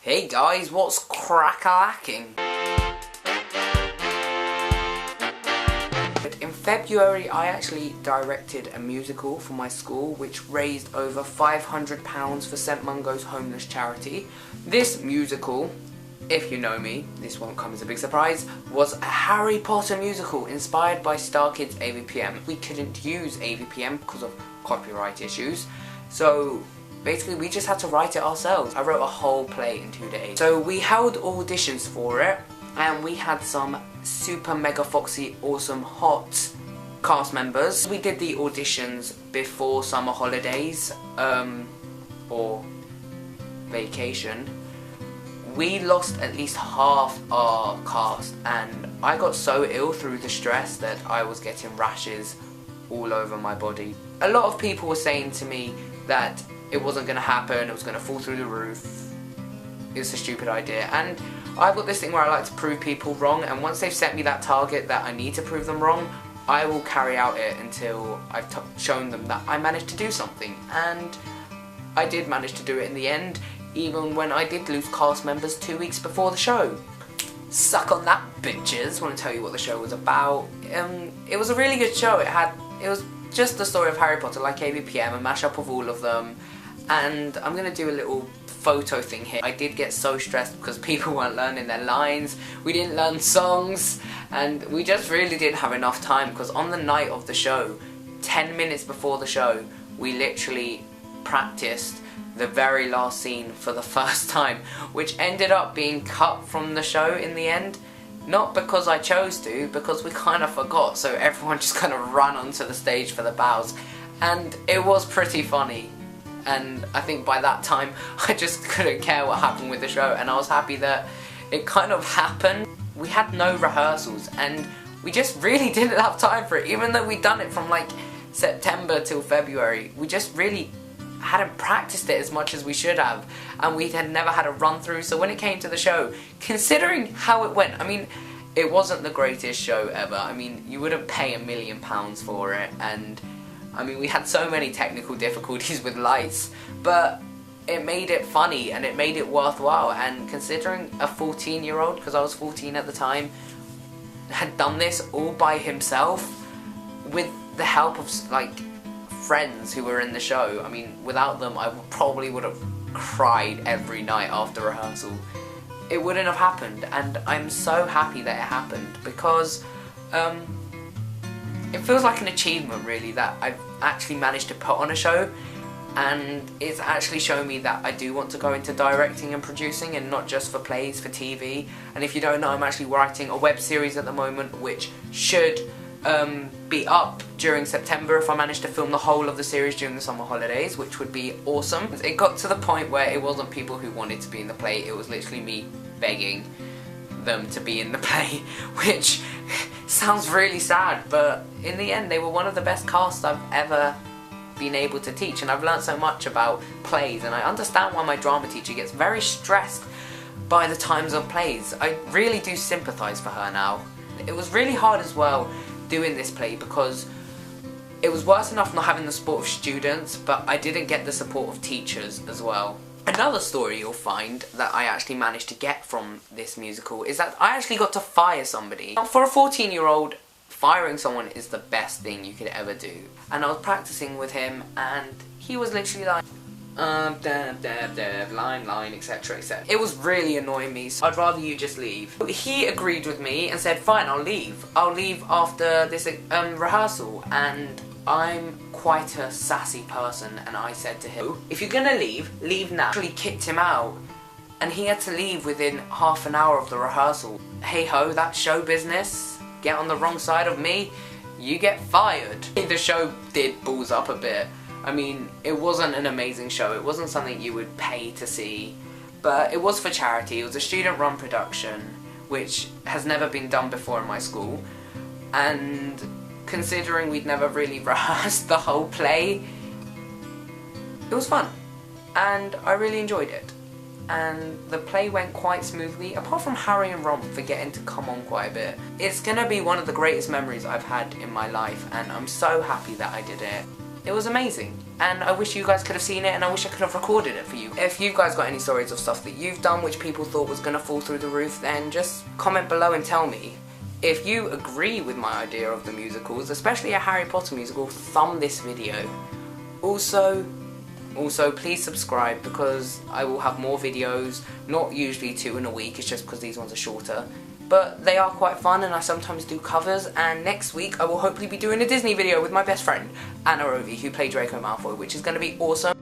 Hey guys, what's crack-a-lacking? In February I actually directed a musical for my school which raised over £500 for St Mungo's homeless charity. This musical, if you know me, this won't come as a big surprise, was a Harry Potter musical inspired by Star Kids AVPM. We couldn't use AVPM because of copyright issues, so basically we just had to write it ourselves. I wrote a whole play in 2 days. So we held auditions for it and we had some super mega foxy awesome hot cast members. We did the auditions before summer holidays or vacation. We lost at least half our cast and I got so ill through the stress that I was getting rashes all over my body. A lot of people were saying to me that it wasn't going to happen, it was going to fall through the roof, it's a stupid idea, and I've got this thing where I like to prove people wrong, and once they've set me that target that I need to prove them wrong, I will carry out it until I've shown them that I managed to do something, and I did manage to do it in the end, even when I did lose cast members 2 weeks before the show. Suck on that, bitches. I want to tell you what the show was about. It was a really good show. It was just the story of Harry Potter, like AVPM, a mashup of all of them. And I'm going to do a little photo thing here. I did get so stressed because people weren't learning their lines, we didn't learn songs, and we just really didn't have enough time because on the night of the show, 10 minutes before the show, we literally practiced the very last scene for the first time, which ended up being cut from the show in the end. Not because I chose to, because we kind of forgot, so everyone just kind of ran onto the stage for the bows. And it was pretty funny. And I think by that time, I just couldn't care what happened with the show, and I was happy that it kind of happened. We had no rehearsals, and we just really didn't have time for it. Even though we'd done it from like September till February, we just really hadn't practiced it as much as we should have, and we had never had a run through. So when it came to the show, considering how it went, I mean, it wasn't the greatest show ever. I mean, you wouldn't pay £1 million for it, and I mean, we had so many technical difficulties with lights, but it made it funny and it made it worthwhile. And considering a 14-year-old, because I was 14 at the time, had done this all by himself with the help of like friends who were in the show. I mean, without them I probably would have cried every night after rehearsal. It wouldn't have happened, and I'm so happy that it happened because it feels like an achievement really that I've actually managed to put on a show, and it's actually shown me that I do want to go into directing and producing and not just for plays, for TV. And if you don't know, I'm actually writing a web series at the moment which should be up during September if I manage to film the whole of the series during the summer holidays, which would be awesome. It got to the point where it wasn't people who wanted to be in the play, it was literally me begging them to be in the play, which sounds really sad, but in the end they were one of the best casts I've ever been able to teach, and I've learned so much about plays, and I understand why my drama teacher gets very stressed by the times of plays. I really do sympathise for her now. It was really hard as well doing this play because it was worse enough not having the support of students, but I didn't get the support of teachers as well. Another story you'll find that I actually managed to get from this musical is that I actually got to fire somebody. Now, for a 14-year-old, firing someone is the best thing you could ever do. And I was practicing with him and he was literally like, line, etc, etc. It was really annoying me, so I'd rather you just leave. He agreed with me and said, fine, I'll leave. I'll leave after this rehearsal. And I'm quite a sassy person, and I said to him, if you're gonna leave, leave now. I actually kicked him out, and he had to leave within half an hour of the rehearsal. Hey ho, that's show business. Get on the wrong side of me, you get fired. The show did balls up a bit. I mean, it wasn't an amazing show, it wasn't something you would pay to see, but it was for charity. It was a student-run production, which has never been done before in my school, and considering we'd never really rehearsed the whole play, it was fun, and I really enjoyed it. And the play went quite smoothly, apart from Harry and Ron forgetting to come on quite a bit. It's gonna be one of the greatest memories I've had in my life, and I'm so happy that I did it. It was amazing, and I wish you guys could have seen it, and I wish I could have recorded it for you. If you guys got any stories of stuff that you've done which people thought was gonna fall through the roof, then just comment below and tell me. If you agree with my idea of the musicals, especially a Harry Potter musical, thumb this video. Also, please subscribe, because I will have more videos, not usually 2 in a week, it's just because these ones are shorter. But they are quite fun, and I sometimes do covers, and next week I will hopefully be doing a Disney video with my best friend, Anna Ovi, who played Draco Malfoy, which is going to be awesome.